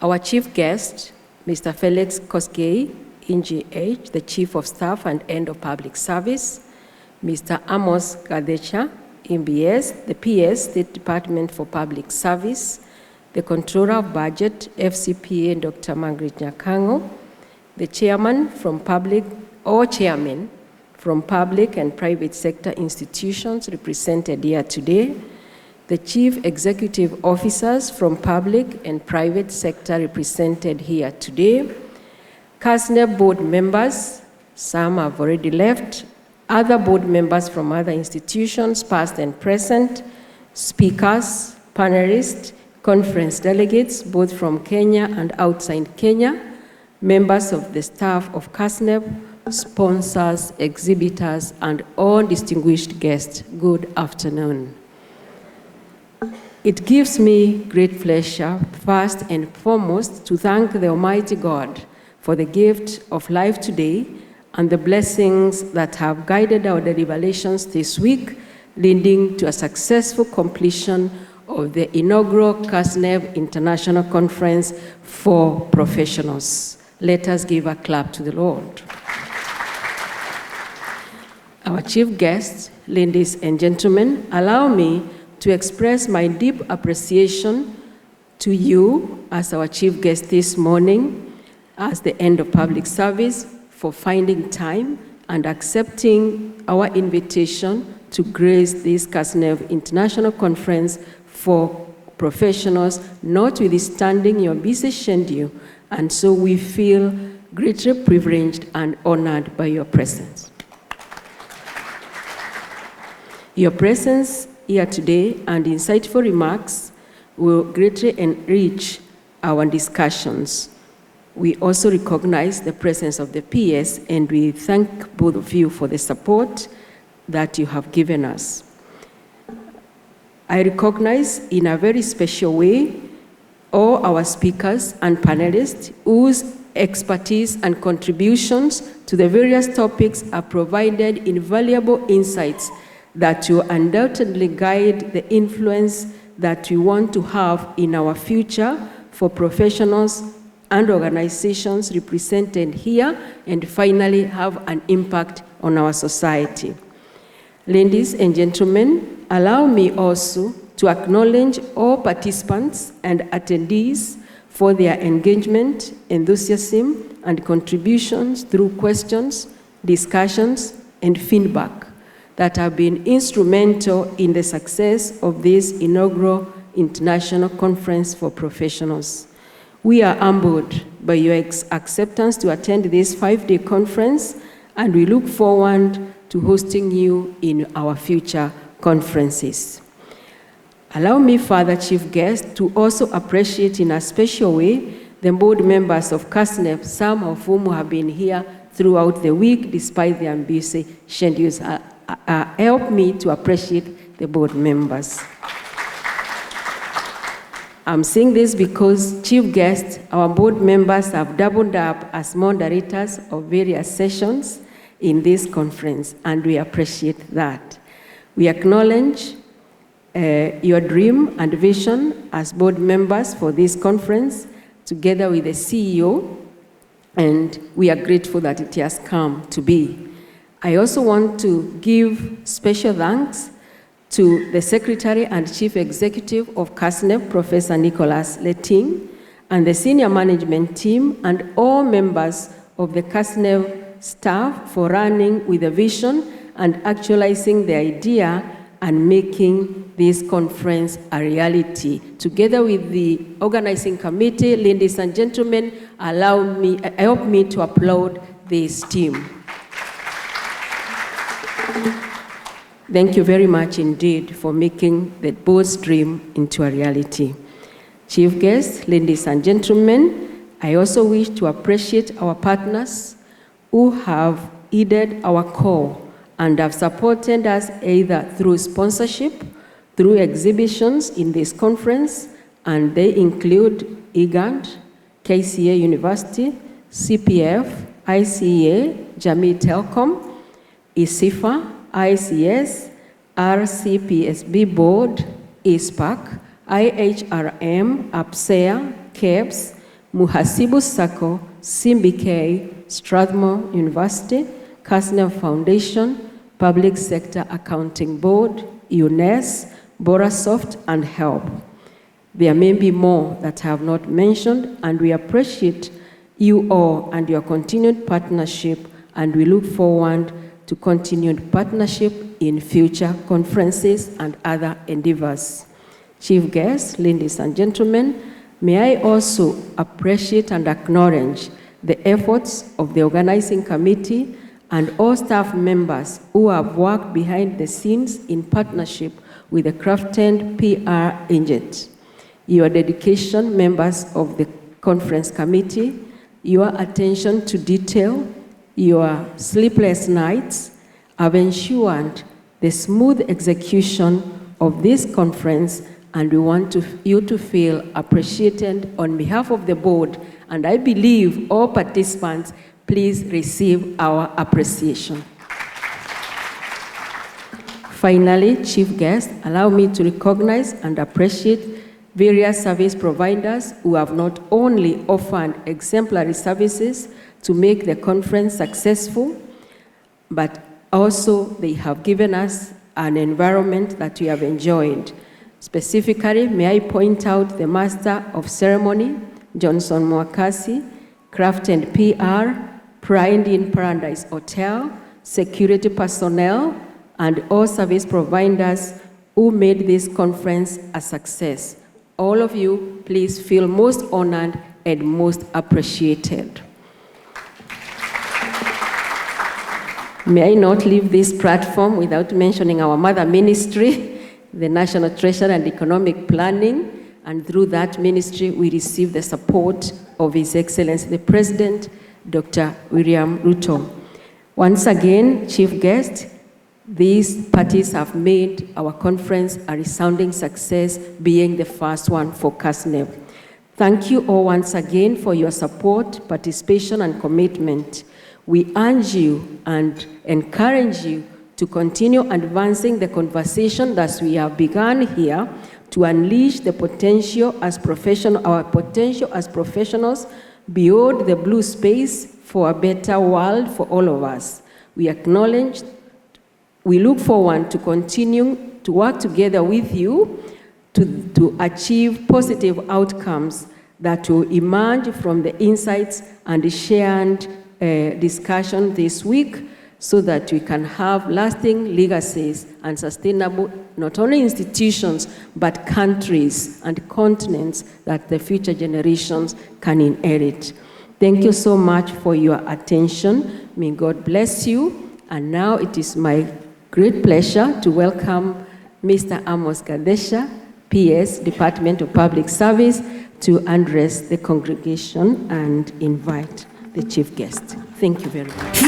Our chief guest, Mr. Felix Kosgei, NGH, the Chief of Staff and End of Public Service, Mr. Amos Gadecha, MBS, the PS, State Department for Public Service, the Controller of Budget, FCPA, Dr. Margaret Nyakango, the Chairman from Public, or Chairman from public and private sector institutions represented here today, the Chief Executive Officers from public and private sector represented here today, KASNEB board members, some have already left, other board members from other institutions, past and present, speakers, panelists, conference delegates, both from Kenya and outside Kenya, members of the staff of KASNEB, sponsors, exhibitors, and all distinguished guests, good afternoon. It gives me great pleasure, first and foremost, to thank the Almighty God for the gift of life today and the blessings that have guided our deliberations this week, leading to a successful completion of the inaugural KASNEB International Conference for Professionals. Let us give a clap to the Lord. Our chief guests, ladies and gentlemen, allow me to express my deep appreciation to you as our chief guest this morning, as the end of public service, for finding time and accepting our invitation to grace this KASNEB International Conference for Professionals, notwithstanding your busy schedule, and so we feel greatly privileged and honored by your presence. Your presence here today and insightful remarks will greatly enrich our discussions. We also recognize the presence of the PS, and we thank both of you for the support that you have given us. I recognize in a very special way all our speakers and panelists whose expertise and contributions to the various topics have provided invaluable insights that will undoubtedly guide the influence that we want to have in our future for professionals and organizations represented here, and finally have an impact on our society. Ladies and gentlemen, allow me also to acknowledge all participants and attendees for their engagement, enthusiasm, and contributions through questions, discussions, and feedback that have been instrumental in the success of this inaugural International Conference for Professionals. We are humbled by your acceptance to attend this 5-day conference, and we look forward to hosting you in our future conferences. Allow me, further chief guest, to also appreciate in a special way the board members of KASNEB, some of whom have been here throughout the week despite their busy schedules. Help me to appreciate the board members. I'm saying this because chief guests, our board members, have doubled up as moderators of various sessions in this conference, and we appreciate that. We acknowledge your dream and vision as board members for this conference, together with the CEO, and we are grateful that it has come to be. I also want to give special thanks to the Secretary and Chief Executive of KASNEB, Professor Nicholas Letting, and the senior management team and all members of the KASNEB staff for running with a vision and actualizing the idea and making this conference a reality. Together with the organizing committee, ladies and gentlemen, help me to applaud this team. Thank you very much indeed for making the board's dream into a reality. Chief guests, ladies and gentlemen, I also wish to appreciate our partners who have heeded our call and have supported us either through sponsorship, through exhibitions in this conference, and they include IGAD, KCA University, CPF, ICA, Jamii Telcom, ISIFA, ICS, RCPSB Board, ISPAC, IHRM, APSEA, KEBS, Muhasibu Sacco, CBK, Strathmore University, KASNEB Foundation, Public Sector Accounting Board, UNES, Borasoft, and HELP. There may be more that I have not mentioned, and we appreciate you all and your continued partnership, and we look forward to continued partnership in future conferences and other endeavors. Chief guests, ladies and gentlemen, may I also appreciate and acknowledge the efforts of the organizing committee and all staff members who have worked behind the scenes in partnership with the crafted PR agent. Your dedication, members of the conference committee, your attention to detail, your sleepless nights have ensured the smooth execution of this conference, and we want you to feel appreciated on behalf of the board, and I believe all participants, please receive our appreciation. Finally, chief guest, allow me to recognize and appreciate various service providers who have not only offered exemplary services to make the conference successful, but also they have given us an environment that we have enjoyed. Specifically, may I point out the Master of Ceremony, Johnson Mwakasi, Craft and PR, Pride in Paradise Hotel, security personnel, and all service providers who made this conference a success. All of you, please feel most honored and most appreciated. May I not leave this platform without mentioning our mother ministry, the National Treasury and Economic Planning, and through that ministry, we receive the support of His Excellency, the President, Dr. William Ruto. Once again, chief guest, these parties have made our conference a resounding success, being the first one for KASNEB. Thank you all once again for your support, participation, and commitment. We urge you and encourage you to continue advancing the conversation that we have begun here to unleash the potential as our potential as professionals beyond the blue space for a better world for all of us. We look forward to continuing to work together with you to achieve positive outcomes that will emerge from the insights and the shared discussion this week, so that we can have lasting legacies and sustainable, not only institutions, but countries and continents that the future generations can inherit. Thank you so much for your attention. May God bless you. And now it is my great pleasure to welcome Mr. Amos Gadesha, PS, Department of Public Service, to address the congregation and invite the chief guest. Thank you very much.